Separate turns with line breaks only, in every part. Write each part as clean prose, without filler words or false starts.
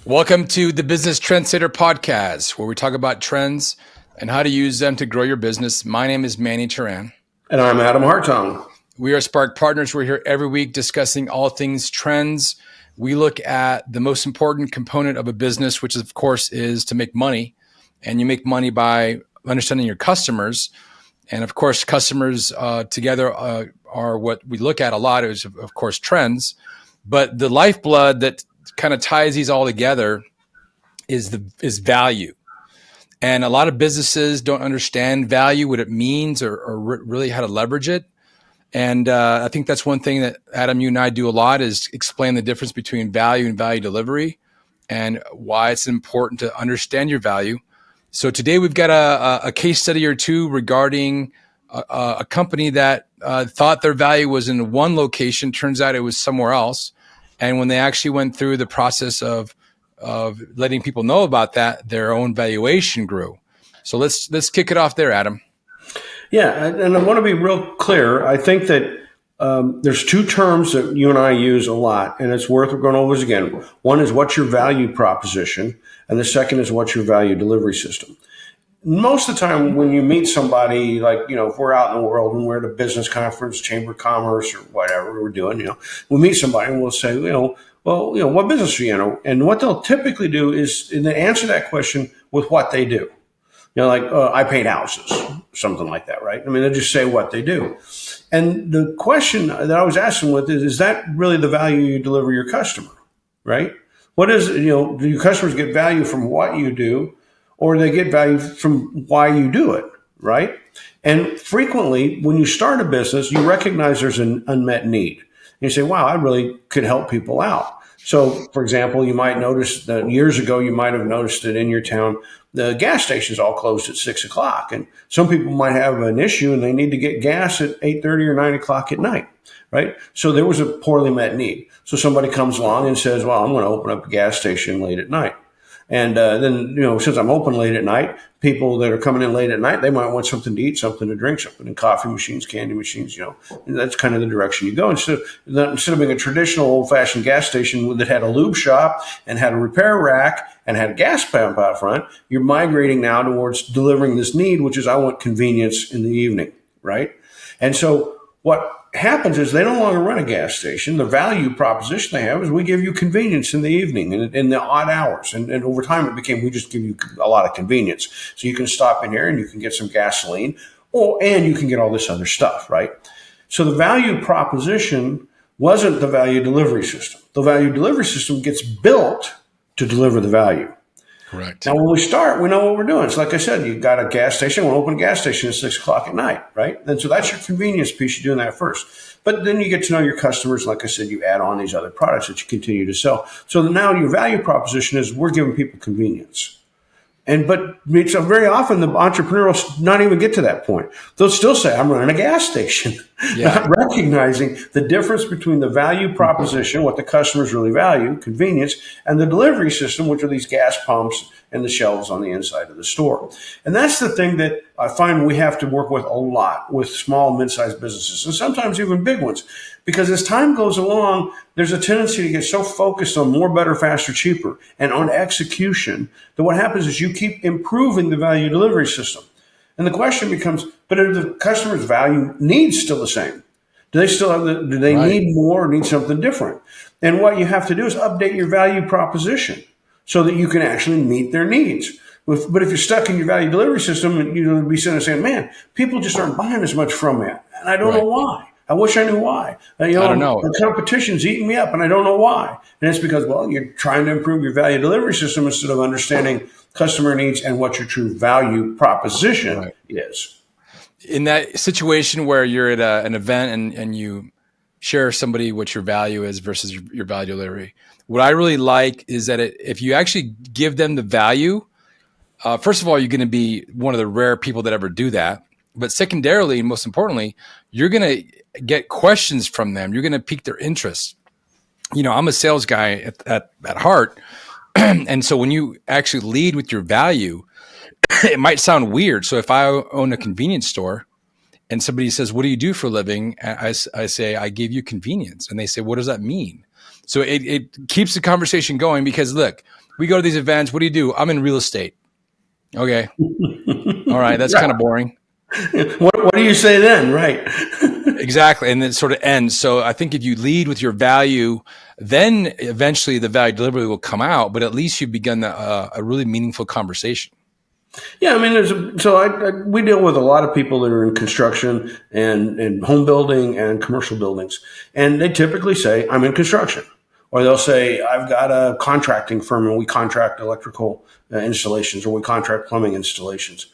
Welcome to the Business Trendsetter Podcast, where we talk about trends and how to use them to grow your business. My name is Manny Turan.
And I'm Adam Hartung.
We are Spark Partners. We're here every week discussing all things trends. We look at the most important component of a business, which of course is to make money. And you make money by understanding your customers. And of course, customers together are what we look at a lot is, of course, trends. But the lifeblood that kind of ties these all together is value. And a lot of businesses don't understand value, what it means, or really how to leverage it. And I think that's one thing that Adam, you and I do a lot is explain the difference between value and value delivery and why it's important to understand your value. So today we've got a case study or two regarding a company that thought their value was in one location. Turns out it was somewhere else. And when they actually went through the process of letting people know about that, their own valuation grew. So let's kick it off there, Adam.
Yeah, and I want to be real clear. I think that there's two terms that you and I use a lot, and it's worth going over this again. One is what's your value proposition, and the second is what's your value delivery system. Most of the time when you meet somebody, like, if we're out in the world and we're at a business conference, chamber of commerce, or whatever we're doing, we'll meet somebody and we'll say, what business are you in? And what they'll typically do is they answer that question with what they do. I paint houses, something like that, right? I mean, they just say what they do. And the question that I was asking with is that really the value you deliver your customer, right? What is, do your customers get value from what you do, or they get value from why you do it, right? And frequently, when you start a business, you recognize there's an unmet need. And you say, wow, I really could help people out. So, for example, you might notice that years ago, you might have noticed that in your town, the gas stations all closed at 6 o'clock. And some people might have an issue and they need to get gas at 8:30 or 9 o'clock at night, right? So there was a poorly met need. So somebody comes along and says, well, I'm going to open up a gas station late at night. And then, since I'm open late at night, people that are coming in late at night, they might want something to eat, something to drink, something in coffee machines, candy machines, and that's kind of the direction you go. Instead of being a traditional old-fashioned gas station that had a lube shop and had a repair rack and had a gas pump out front, you're migrating now towards delivering this need, which is I want convenience in the evening, right? And so what happens is they no longer run a gas station. The value proposition they have is we give you convenience in the evening and in the odd hours. And over time it became we just give you a lot of convenience. So you can stop in here and you can get some gasoline and you can get all this other stuff, right? So the value proposition wasn't the value delivery system. The value delivery system gets built to deliver the value.
Correct.
Now, when we start, we know what we're doing. So like I said, you've got a gas station. We'll open a gas station at 6 o'clock at night, right? And so that's your convenience piece. You're doing that first. But then you get to know your customers. Like I said, you add on these other products that you continue to sell. So now your value proposition is we're giving people convenience. But it's very often the entrepreneur will not even get to that point. They'll still say, I'm running a gas station, not recognizing the difference between the value proposition, what the customers really value, convenience, and the delivery system, which are these gas pumps and the shelves on the inside of the store. And that's the thing that I find we have to work with a lot with small, mid-sized businesses, and sometimes even big ones. Because as time goes along, there's a tendency to get so focused on more, better, faster, cheaper, and on execution that what happens is you keep improving the value delivery system. And the question becomes, but are the customer's value needs still the same? Do they still have do they need more or need something different? And what you have to do is update your value proposition so that you can actually meet their needs. But if you're stuck in your value delivery system, you'll be sitting there saying, man, people just aren't buying as much from me. And I don't know why. I wish I knew why.
I don't know.
The competition's eating me up, and I don't know why. And it's because, you're trying to improve your value delivery system instead of understanding customer needs and what your true value proposition is.
In that situation where you're at an event and you share somebody what your value is versus your value delivery, what I really like is that if you actually give them the value, first of all, you're going to be one of the rare people that ever do that. But secondarily, and most importantly, you're going to get questions from them. You're going to pique their interest. I'm a sales guy at heart. And so when you actually lead with your value, it might sound weird. So if I own a convenience store and somebody says, what do you do for a living? I say, I give you convenience. And they say, what does that mean? So it keeps the conversation going because look, we go to these events. What do? I'm in real estate. Okay. All right. That's kind of boring.
What do you say then? Right.
Exactly. And then it sort of ends. So I think if you lead with your value, then eventually the value delivery will come out, but at least you've begun a really meaningful conversation.
Yeah, I mean, we deal with a lot of people that are in construction and home building and commercial buildings, and they typically say, "I'm in construction," or they'll say, "I've got a contracting firm and we contract electrical installations or we contract plumbing installations."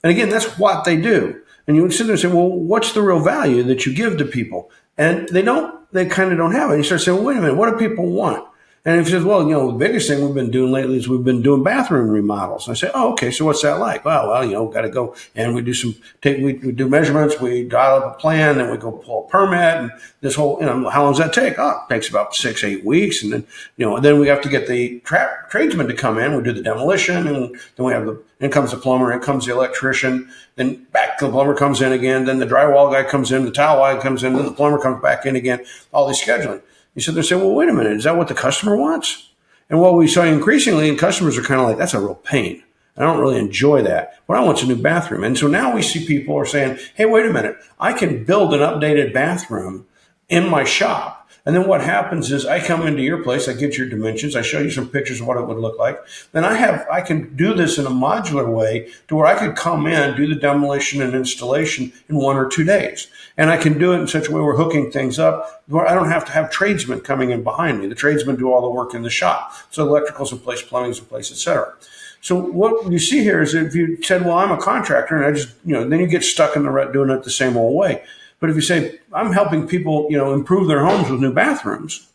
And again, that's what they do. And you would sit there and say, "Well, what's the real value that you give to people?" And they don't. They kind of don't have it. And you start saying, well, "Wait a minute, what do people want?" And if he says, well, the biggest thing we've been doing lately is we've been doing bathroom remodels. And I say, oh, okay, so what's that like? Well, got to go and we do we do measurements, we dial up a plan, then we go pull a permit, and this whole, how long does that take? Oh, it takes about 6-8 weeks, and then we have to get the tradesman to come in. We do the demolition, and then in comes the plumber, in comes the electrician, then back the plumber comes in again, then the drywall guy comes in, the tile guy comes in, then the plumber comes back in again. All this scheduling. You sit there and say, well, wait a minute, is that what the customer wants? And what we saw increasingly, and customers are kind of like, that's a real pain. I don't really enjoy that. What I want is a new bathroom. And so now we see people are saying, hey, wait a minute, I can build an updated bathroom in my shop. And then what happens is I come into your place, I get your dimensions, I show you some pictures of what it would look like. Then I can do this in a modular way to where I could come in, do the demolition and installation in 1 or 2 days. And I can do it in such a way we're hooking things up where I don't have to have tradesmen coming in behind me. The tradesmen do all the work in the shop. So electrical's in place, plumbing's in place, et cetera. So what you see here is if you said, well, I'm a contractor, and I just, then you get stuck in the rut doing it the same old way. But if you say, I'm helping people, improve their homes with new bathrooms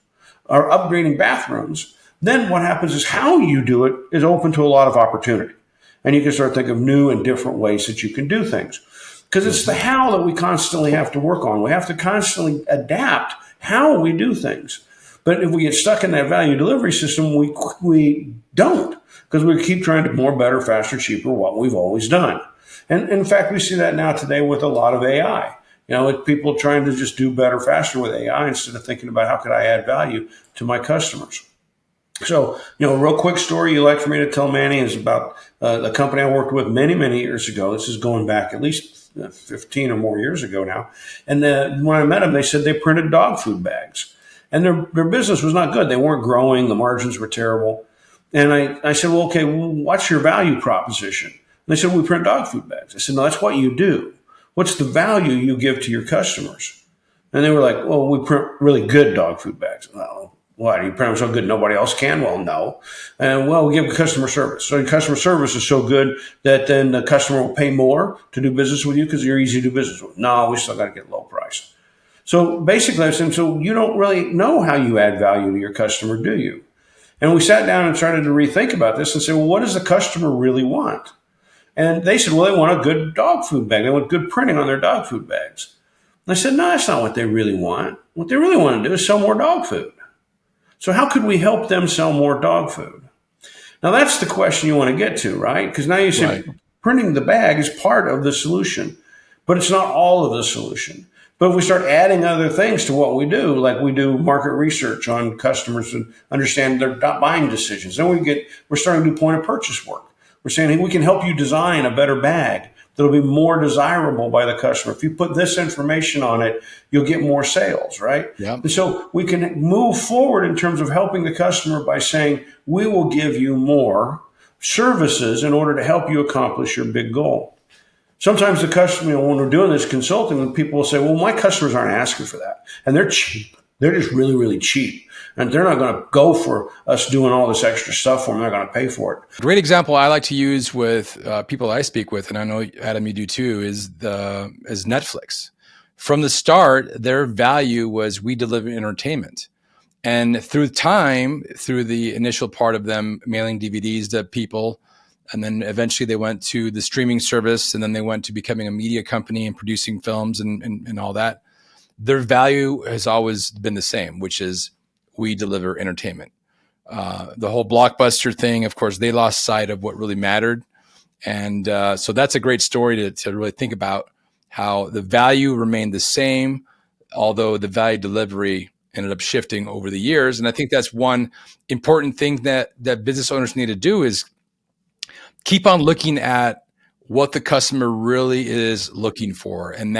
or upgrading bathrooms, then what happens is how you do it is open to a lot of opportunity. And you can start thinking of new and different ways that you can do things. Because it's the how that we constantly have to work on. We have to constantly adapt how we do things. But if we get stuck in that value delivery system, we don't. Because we keep trying to more, better, faster, cheaper, what we've always done. And in fact, we see that now today with a lot of AI. People trying to just do better, faster with AI instead of thinking about how could I add value to my customers. So, a real quick story you like for me to tell, Manny, is about the company I worked with many, many years ago. This is going back at least 15 or more years ago now. And when I met them, they said they printed dog food bags. And their business was not good. They weren't growing. The margins were terrible. And I said, well, okay, what's your value proposition? And they said, we print dog food bags. I said, no, that's what you do. What's the value you give to your customers? And they were like, well, we print really good dog food bags. Well, why? Do you print them so good nobody else can? Well, no. And well, we give customer service. So customer service is so good that then the customer will pay more to do business with you because you're easy to do business with. No, we still got to get low price. So basically I said, so you don't really know how you add value to your customer, do you? And we sat down and started to rethink about this and say, well, what does the customer really want? And they said, well, they want a good dog food bag. They want good printing on their dog food bags. And I said, no, that's not what they really want. What they really want to do is sell more dog food. So how could we help them sell more dog food? Now, that's the question you want to get to, right? Because now you say right. Printing the bag is part of the solution, but it's not all of the solution. But if we start adding other things to what we do, like we do market research on customers and understand their buying decisions, then we're starting to do point of purchase work. We're saying, hey, we can help you design a better bag that'll be more desirable by the customer. If you put this information on it, you'll get more sales, right?
Yeah.
And so we can move forward in terms of helping the customer by saying, we will give you more services in order to help you accomplish your big goal. Sometimes the customer, when we're doing this consulting, people will say, well, my customers aren't asking for that. And they're cheap. They're just really, really cheap. And they're not going to go for us doing all this extra stuff for them. They're going to pay for it.
Great example I like to use with people I speak with, and I know, Adam, you do too, is Netflix. From the start, their value was we deliver entertainment. And through time, through the initial part of them mailing DVDs to people, and then eventually they went to the streaming service, and then they went to becoming a media company and producing films and all that. Their value has always been the same, which is we deliver entertainment. The whole Blockbuster thing, of course, they lost sight of what really mattered. And so that's a great story to really think about how the value remained the same, although the value delivery ended up shifting over the years. And I think that's one important thing that business owners need to do is keep on looking at what the customer really is looking for, and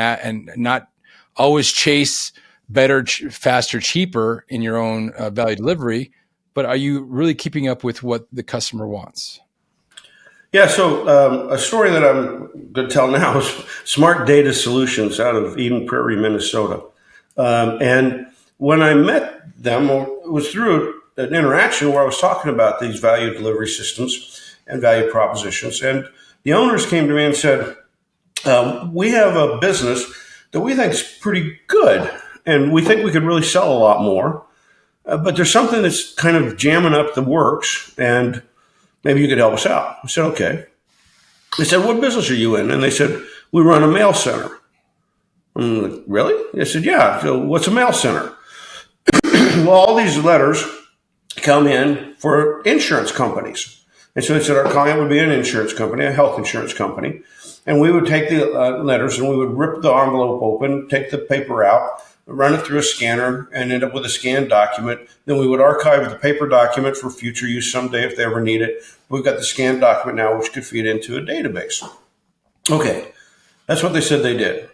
not always chase better, faster, cheaper in your own value delivery, but are you really keeping up with what the customer wants?
Yeah, so a story that I'm going to tell now is Smart Data Solutions out of Eden Prairie, Minnesota. And when I met them, it was through an interaction where I was talking about these value delivery systems and value propositions. And the owners came to me and said, we have a business that we think is pretty good, and we think we could really sell a lot more. But there's something that's kind of jamming up the works, and maybe you could help us out. I said, okay. They said, what business are you in? And they said, we run a mail center. I'm like, really? I said, yeah. So what's a mail center? Well, all these letters come in for insurance companies. And so they said our client would be an insurance company, a health insurance company. And we would take the letters and we would rip the envelope open, take the paper out, run it through a scanner, and end up with a scanned document. Then we would archive the paper document for future use someday if they ever need it. We've got the scanned document now, which could feed into a database. Okay, that's what they said they did.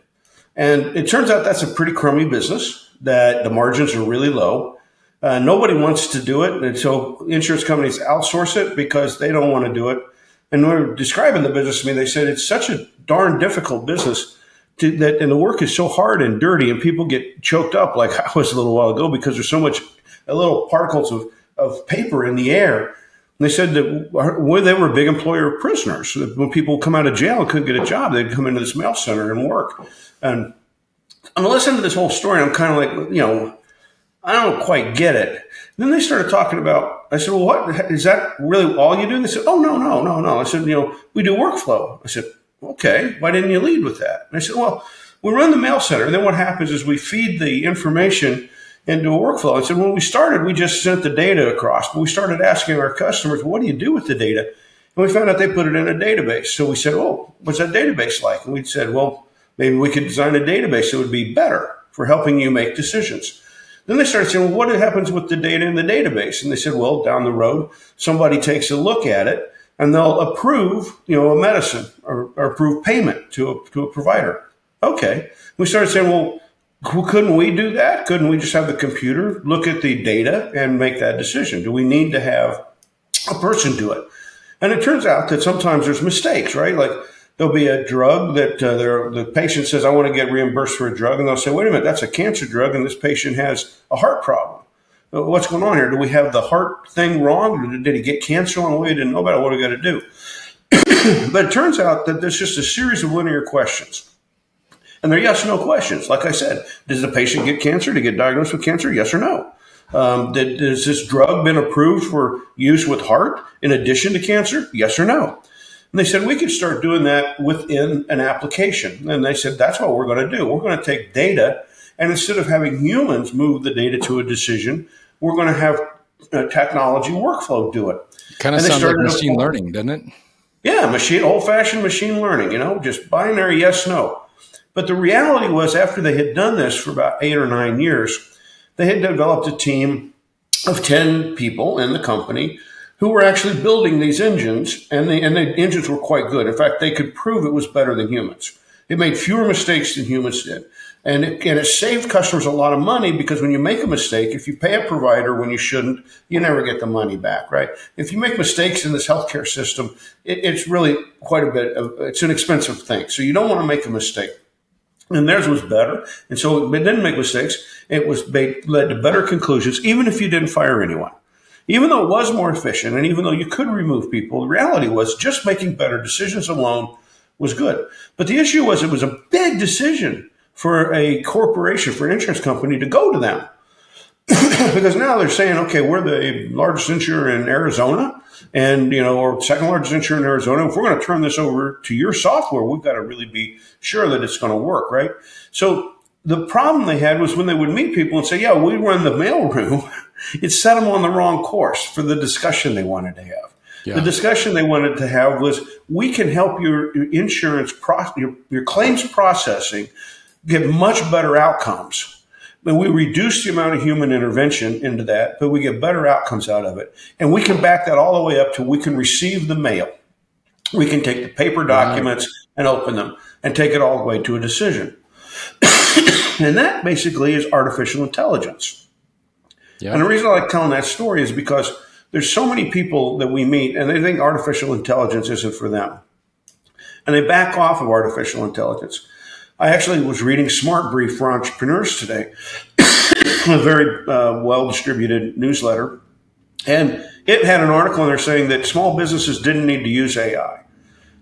And it turns out that's a pretty crummy business, that the margins are really low. Nobody wants to do it. And so insurance companies outsource it because they don't want to do it. And when they were describing the business to me, they said it's such a darn difficult business and the work is so hard and dirty, and people get choked up like I was a little while ago because there's so much little particles of paper in the air. And they said that they were a big employer of prisoners. So when people come out of jail and couldn't get a job, they'd come into this mail center and work. And I'm listening to this whole story, and I'm kind of like, I don't quite get it. And then they started talking about, I said, well, what is that really all you do? And they said, oh, no. I said, we do workflow. I said, okay, why didn't you lead with that? And I said, well, we run the mail center. And then what happens is we feed the information into a workflow. I said, when we started, we just sent the data across. But we started asking our customers, what do you do with the data? And we found out they put it in a database. So we said, oh, what's that database like? And we said, well, maybe we could design a database that would be better for helping you make decisions. Then they started saying, well, what happens with the data in the database? And they said, well, down the road, somebody takes a look at it and they'll approve, a medicine or approve payment to a provider. Okay. We started saying, well, couldn't we do that? Couldn't we just have the computer look at the data and make that decision? Do we need to have a person do it? And it turns out that sometimes there's mistakes, right? Like there'll be a drug that the patient says, I want to get reimbursed for a drug. And they'll say, wait a minute, that's a cancer drug. And this patient has a heart problem. What's going on here? Do we have the heart thing wrong? Did he get cancer on the way? Didn't know about it. What do we got to do? But it turns out that there's just a series of linear questions. And they're yes or no questions. Like I said, does the patient get cancer? Did he get diagnosed with cancer? Yes or no? Has this drug been approved for use with heart in addition to cancer? Yes or no? And they said, we could start doing that within an application. And they said, that's what we're going to do. We're going to take data, and instead of having humans move the data to a decision, we're going to have a technology workflow do it.
Kind of sounds like machine learning, doesn't it?
Yeah, old-fashioned machine learning, just binary yes, no. But the reality was, after they had done this for about 8 or 9 years, they had developed a team of 10 people in the company who were actually building these engines, and the engines were quite good. In fact, they could prove it was better than humans. It made fewer mistakes than humans did. And it saved customers a lot of money, because when you make a mistake, if you pay a provider when you shouldn't, you never get the money back, right? If you make mistakes in this healthcare system, it's really quite a bit it's an expensive thing. So you don't want to make a mistake. And theirs was better. And so it didn't make mistakes. It led to better conclusions, even if you didn't fire anyone. Even though it was more efficient, and even though you could remove people, the reality was just making better decisions alone was good. But the issue was, it was a big decision for a corporation, for an insurance company to go to them. Because now they're saying, okay, we're the largest insurer in Arizona, and, or second largest insurer in Arizona. If we're going to turn this over to your software, we've got to really be sure that it's going to work, right? So the problem they had was when they would meet people and say, yeah, we run the mailroom, it set them on the wrong course for the discussion they wanted to have. Yeah. The discussion they wanted to have was, we can help your insurance, your claims processing get much better outcomes And we reduce the amount of human intervention into that, but we get better outcomes out of it. And we can back that all the way up to we can receive the mail. We can take the paper
Right.
documents and open them and take it all the way to a decision. And that basically is artificial intelligence. And
Yep.
the reason I like telling that story is because there's so many people that we meet and they think artificial intelligence isn't for them. And they back off of artificial intelligence. I actually was reading Smart Brief for Entrepreneurs today, a very well distributed newsletter. And it had an article in there saying that small businesses didn't need to use AI,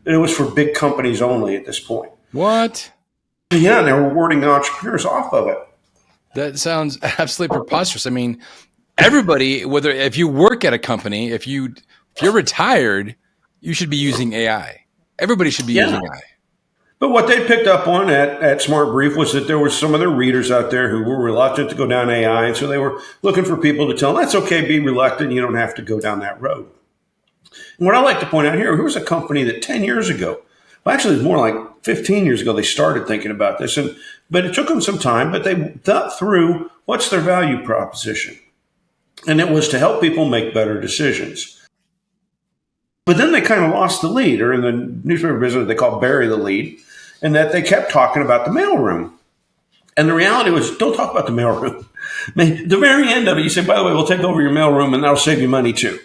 that it was for big companies only at this point.
What?
Yeah, and they're rewarding entrepreneurs off of it.
That sounds absolutely preposterous. I mean, everybody, whether if you work at a company, if you're retired, you should be using AI. Everybody should be
Yeah.
using AI.
But what they picked up on at Smart Brief was that there were some of their readers out there who were reluctant to go down AI. And so they were looking for people to tell them, that's okay, be reluctant. You don't have to go down that road. And what I like to point out here, here was a company that 10 years ago, well, actually, it was more like 15 years ago, they started thinking about this. But it took them some time, but they thought through what's their value proposition. And it was to help people make better decisions. But then they kind of lost the lead, or in the newspaper business, they call bury the lead, and that they kept talking about the mailroom. And the reality was, don't talk about the mailroom. I mean, the very end of it, you say, by the way, we'll take over your mailroom and that'll save you money too.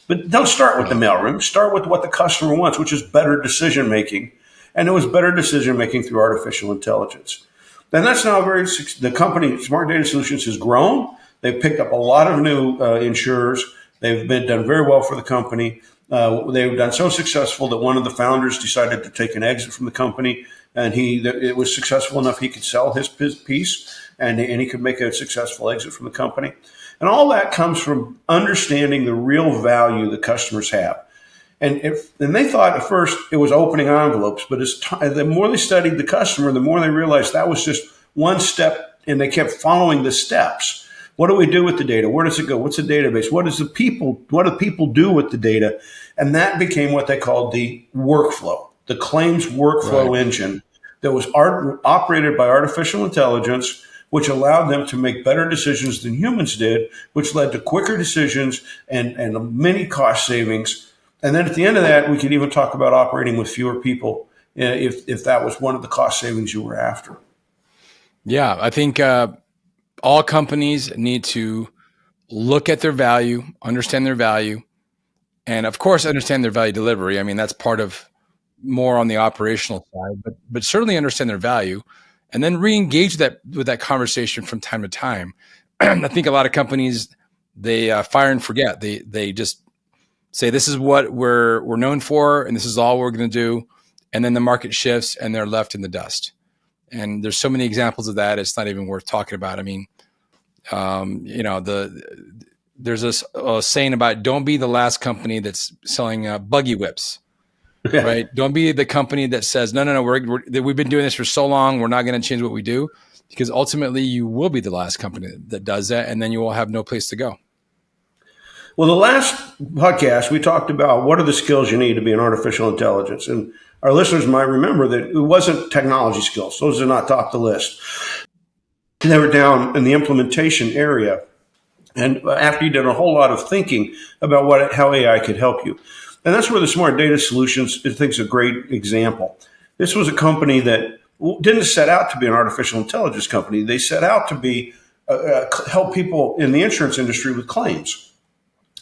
But don't start with the mailroom. Start with what the customer wants, which is better decision making. And it was better decision making through artificial intelligence. And that's now the company, Smart Data Solutions, has grown. They've picked up a lot of new insurers. They've done very well for the company. They've done so successful that one of the founders decided to take an exit from the company, and it was successful enough he could sell his piece, and he could make a successful exit from the company. And all that comes from understanding the real value the customers have. And they thought at first it was opening envelopes, but the more they studied the customer, the more they realized that was just one step, and they kept following the steps. What do we do with the data? Where does it go? What's the database? What do people do with the data? And that became what they called the workflow, the claims workflow engine that was operated by artificial intelligence, which allowed them to make better decisions than humans did, which led to quicker decisions and many cost savings. And then at the end of that, we could even talk about operating with fewer people if that was one of the cost savings you were after.
Yeah, I think all companies need to look at their value, understand their value, and of course, understand their value delivery. I mean, that's part of more on the operational side, but certainly understand their value, and then re-engage with that conversation from time to time. I think a lot of companies they fire and forget. They just say this is what we're known for, and this is all we're going to do, and then the market shifts, and they're left in the dust. And there's so many examples of that. It's not even worth talking about. I mean, there's a saying about don't be the last company that's selling buggy whips, right? Don't be the company that says no, we've been doing this for so long, we're not going to change what we do, because ultimately you will be the last company that does that, and then you will have no place to go.
Well, the last podcast, we talked about what are the skills you need to be in artificial intelligence. And our listeners might remember that it wasn't technology skills. Those are not top the list. They were down in the implementation area. And after you did a whole lot of thinking about how AI could help you. And that's where the Smart Data Solutions, I think, is a great example. This was a company that didn't set out to be an artificial intelligence company. They set out to be help people in the insurance industry with claims.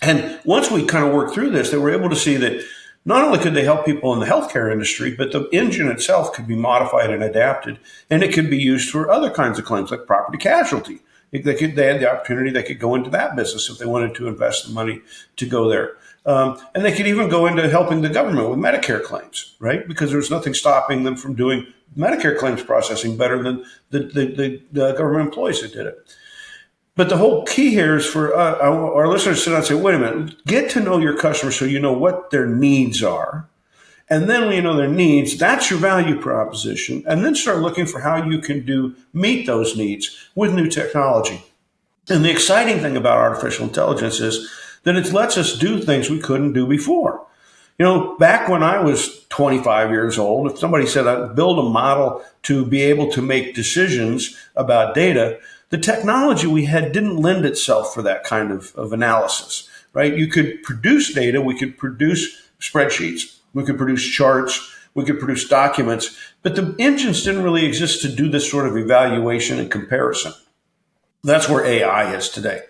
And once we kind of worked through this, they were able to see that not only could they help people in the healthcare industry, but the engine itself could be modified and adapted, and it could be used for other kinds of claims like property casualty. They had the opportunity, they could go into that business if they wanted to invest the money to go there. And they could even go into helping the government with Medicare claims, right? Because there's nothing stopping them from doing Medicare claims processing better than the government employees that did it. But the whole key here is for our listeners to sit down and say, wait a minute, get to know your customer so you know what their needs are. And then when you know their needs, that's your value proposition. And then start looking for how you can meet those needs with new technology. And the exciting thing about artificial intelligence is that it lets us do things we couldn't do before. You know, back when I was 25 years old, if somebody said I'd build a model to be able to make decisions about data, the technology we had didn't lend itself for that kind of analysis, right? You could produce data, we could produce spreadsheets, we could produce charts, we could produce documents, but the engines didn't really exist to do this sort of evaluation and comparison. That's where AI is today.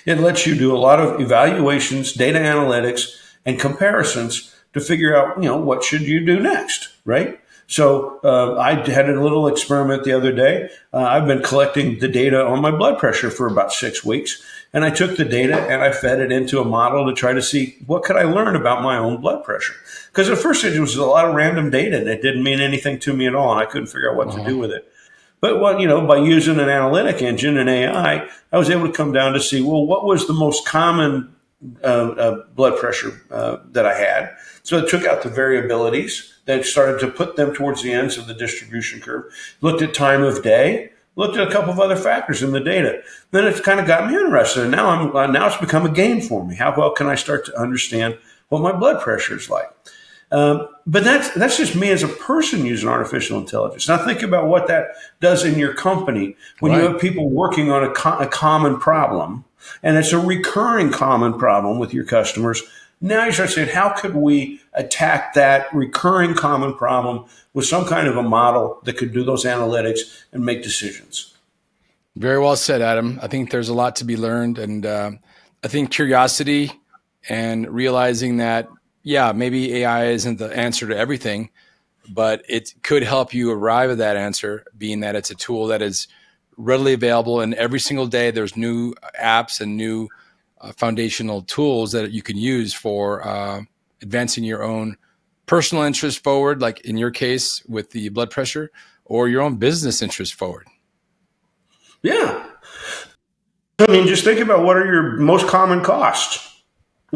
It lets you do a lot of evaluations, data analytics, and comparisons to figure out, what should you do next, right? So I had a little experiment the other day. I've been collecting the data on my blood pressure for about 6 weeks, and I took the data and I fed it into a model to try to see what could I learn about my own blood pressure. Because at first it was a lot of random data and it didn't mean anything to me at all, and I couldn't figure out what to do with it. But by using an analytic engine and AI, I was able to come down to see, well, what was the most common blood pressure that I had. So it took out the variabilities, then started to put them towards the ends of the distribution curve, looked at time of day, looked at a couple of other factors in the data. Then it's kind of got me interested. And now it's become a game for me. How well can I start to understand what my blood pressure is like? But that's just me as a person using artificial intelligence. Now think about what that does in your company when you have people working on a common problem, and it's a recurring common problem with your customers. Now you start saying, how could we attack that recurring common problem with some kind of a model that could do those analytics and make decisions?
Very well said, Adam. I think there's a lot to be learned. And I think curiosity and realizing that, maybe AI isn't the answer to everything, but it could help you arrive at that answer, being that it's a tool that is readily available. And every single day, there's new apps and new foundational tools that you can use for advancing your own personal interest forward, like in your case with the blood pressure, or your own business interest forward.
Yeah. I mean, just think about what are your most common costs.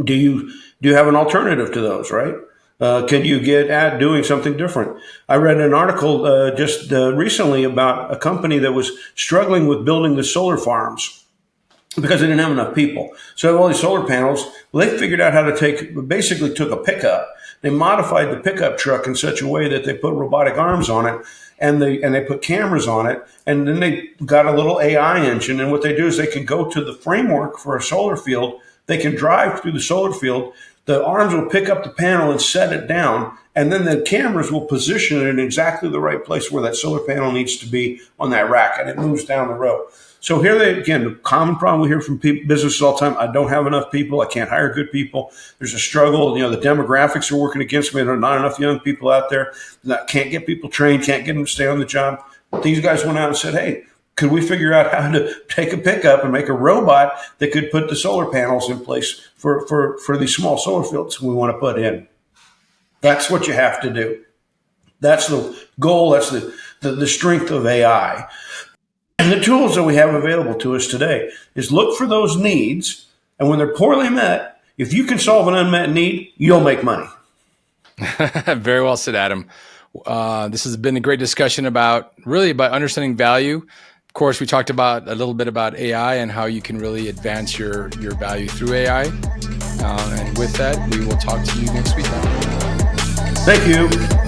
Do you have an alternative to those, right? Can you get at doing something different? I read an article just recently about a company that was struggling with building the solar farms because they didn't have enough people. So they have all these solar panels. Well, they figured out how to basically took a pickup. They modified the pickup truck in such a way that they put robotic arms on it, and they put cameras on it, and then they got a little AI engine. And what they do is they can go to the framework for a solar field. They can drive through the solar field. The arms will pick up the panel and set it down, and then the cameras will position it in exactly the right place where that solar panel needs to be on that rack, and it moves down the row. So here the common problem we hear from businesses all the time: I don't have enough people. I can't hire good people. There's a struggle. The demographics are working against me. There are not enough young people out there. Can't get people trained. Can't get them to stay on the job. These guys went out and said, hey, could we figure out how to take a pickup and make a robot that could put the solar panels in place for these small solar fields we want to put in? That's what you have to do. That's the goal. That's the strength of AI. And the tools that we have available to us today is look for those needs. And when they're poorly met, if you can solve an unmet need, you'll make money.
Very well said, Adam. This has been a great discussion about understanding value. Of course, we talked about a little bit about AI and how you can really advance your value through AI. And with that, we will talk to you next week.
Thank you.